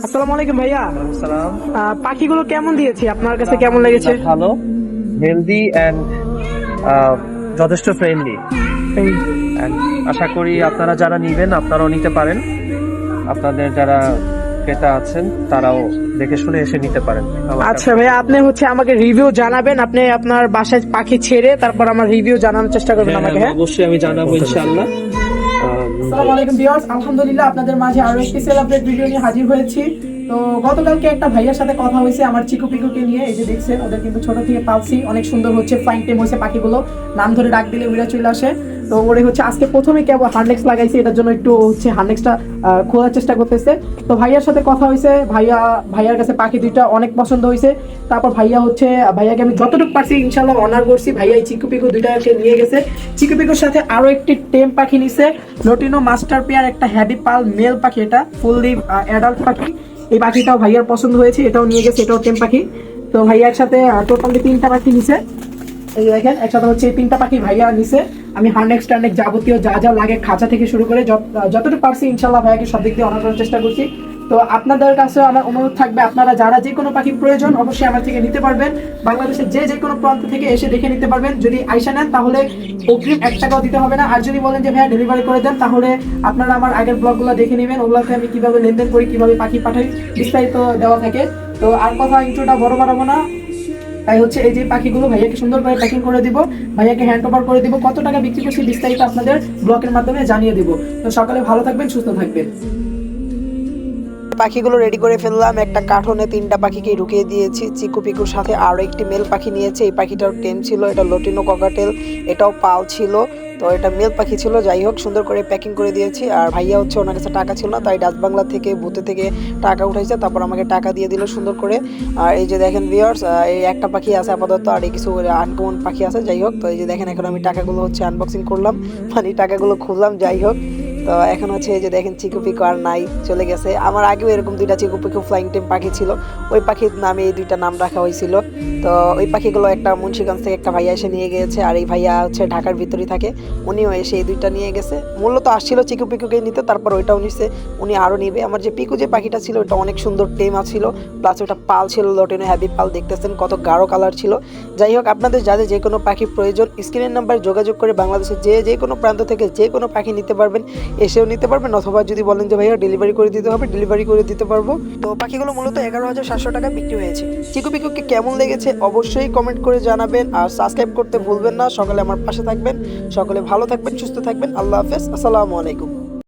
আসসালামু আলাইকুম ভাইয়া। সালাম। পাখিগুলো কেমন দিয়েছি, আপনার কাছে কেমন লেগেছে? ভালো, হেলদি অ্যান্ড যথেষ্ট ফ্রেন্ডলি। আশা করি আপনারা যারা নিবেন আপনারাও নিতে পারেন। আপনাদের যারা ক্রেতা আছেন তারাও দেখে শুনে এসে নিতে পারেন। আচ্ছা ভাইয়া, আপনি আমাকে রিভিউ জানাবেন। আপনি আপনার বাসায় পাখি ছেড়ে তারপর আমার রিভিউ জানানোর চেষ্টা করবেন আমাকে। হ্যাঁ, অবশ্যই আমি জানাবো ইনশাআল্লাহ। আসসালামু আলাইকুম ভিউয়ার্স, আলহামদুলিল্লাহ আপনাদের মাঝে আরো একটি সেলিব্রেট ভিডিও নিয়ে হাজির হয়েছি। তো গতকালকে একটা ভাইয়ার সাথে কথা হয়েছে আমার চিকু পিকুকে নিয়ে। এই যে দেখছেন, ওদের কিন্তু ছোট থেকে পালছি, অনেক সুন্দর হচ্ছে, ফ্লাইং টেম হয়েছে পাখিগুলো, নাম ধরে ডাক দিলে উড়ে চলে আসে। তো ওরে হচ্ছে আজকে প্রথমে কেবল হার্নেক্স লাগাইছি, এটার জন্য একটু হচ্ছে হার্নেক্সটা খোলার চেষ্টা করতেছে। তো ভাইয়ার সাথে কথা হয়েছে, ভাইয়ার কাছে পাখি দুইটা অনেক পছন্দ হয়েছে। তারপর ভাইয়াকে আমি যতটুকু পারছি ইনশাল্লাহ অনার করছি। ভাইয়া এই চিকু পিকু দুইটাকে নিয়ে গেছে। চিকু পিকুর সাথে আরো একটি টেম পাখি নিছে, লটিনো মাস্টার পেয়ার, একটা হ্যাভি পাল মেল পাখি, এটা ফুললি অ্যাডাল্ট পাখি। এই পাখিটাও ভাইয়ার পছন্দ হয়েছে, এটাও নিয়ে গেছে, এটাও টেম পাখি। তো ভাইয়া একসাথে টোটালি 3টা পাখি নিছে। এই দেখেন, একসাথে হচ্ছে 3টা পাখি ভাইয়া নিছে। আমি হার্নেক্স টার্নেক্স যাবতীয় যা যা লাগে খাঁচা থেকে শুরু করে যতটুকু পারছি ইনশাল্লাহ ভাইয়াকে সব দিক দিয়ে অনার করার চেষ্টা করছি। তো আপনাদের কাছে আমার অনুরোধ থাকবে, আপনারা যারা যে কোনো পাখির প্রয়োজন অবশ্যই আমার থেকে নিতে পারবেন। বাংলাদেশের যে কোনো প্রান্ত থেকে এসে দেখে নিতে পারবেন। যদি আইসা নেন তাহলে অগ্রিম 1 টাকাও দিতে হবে না। আর যদি বলেন যে ভাইয়া ডেলিভারি করে দেন, তাহলে আপনারা আমার আগের ব্লগগুলো দেখে নেবেন। ওগুলোতে আমি কিভাবে লেনদেন করি, কিভাবে পাখি পাঠাই, বিস্তারিত দেওয়া থাকে। তো আর কথা ইন্ট্রোটা বড় বাড়াবো না, তাই হচ্ছে এই যে পাখিগুলো ভাইয়াকে সুন্দর করে প্যাকিং করে দিব, ভাইয়াকে হ্যান্ড ওভার করে দিব। কত টাকা বিক্রি করছি বিস্তারিত আপনাদের ব্লগের মাধ্যমে জানিয়ে দিব। তো সকালে ভালো থাকবেন, সুস্থ থাকবেন। পাখিগুলো রেডি করে ফেললাম। একটা কার্টনে 3টা পাখিকে ঢুকিয়ে দিয়েছি। চিকু পিকুর সাথে আরো একটি মেল পাখি নিয়েছে। এই পাখিটাও টেম ছিল, এটা লটিনো ককাটেল, এটাও পাল ছিল। তো এটা মেল পাখি ছিল। যাই হোক, সুন্দর করে প্যাকিং করে দিয়েছি। আর ভাইয়া হচ্ছে ওনার কাছে টাকা ছিল না, তাই ডাচ বাংলা থেকে বুথে থেকে টাকা উঠাইছে, তারপর আমাকে টাকা দিয়ে দিল সুন্দর করে। আর এই যে দেখেন ভিউয়ার্স, এই একটা পাখি আছে আপাতত, আর এই কিছু আনকমন পাখি আছে। যাই হোক, তো এই যে দেখেন, এখন আমি টাকাগুলো হচ্ছে আনবক্সিং করলাম, মানে টাকাগুলো খুললাম। যাই হোক, তো এখন হচ্ছে এই যে দেখেন, চিকু পিকু আর নাই, চলে গেছে। আমার আগেও এরকম 2টা চিকু পিকু ফ্লাইং টেম পাখি ছিল, ওই পাখির নামে এই 2টা নাম রাখা হয়েছিল। তো ওই পাখিগুলো একটা মুন্সিগঞ্জ থেকে একটা ভাইয়া এসে নিয়ে গিয়েছে, আর এই ভাইয়া হচ্ছে ঢাকার ভিতরেই থাকে, উনিও এসে এই 2টা নিয়ে গেছে। মূলত আসছিল চিকু পিকুকে নিতে, তারপর ওইটাও নিচ্ছে, উনি আরও নিবে। আমার যে পিকু যে পাখিটা ছিল ওটা অনেক সুন্দর টেম ছিল, প্লাস ওটা পাল ছিল, লটিনো হ্যাভি পাল, দেখতেছেন কত গাঢ় কালার ছিল। যাই হোক, আপনাদের যাদের যে কোনো পাখি প্রয়োজন স্ক্রিনের নাম্বার যোগাযোগ করে বাংলাদেশের যে কোনো প্রান্ত থেকে যে কোনো পাখি নিতে পারবেন, এসেও নিতে পারবেন। অথবা যদি বলেন যে ভাইয়া ডেলিভারি করে দিতে হবে, ডেলিভারি করে দিতে পারবো। তো পাখিগুলো মূলত 11,700 টাকা বিক্রি হয়েছে। চিকু পিকুকে কেমন লেগেছে অবশ্যই কমেন্ট করে জানাবেন, আর সাবস্ক্রাইব করতে ভুলবেন না। সকালে আমার পাশে থাকবেন। সকলে ভালো থাকবেন, সুস্থ থাকবেন। আল্লাহ হাফেজ, আসসালামু আলাইকুম।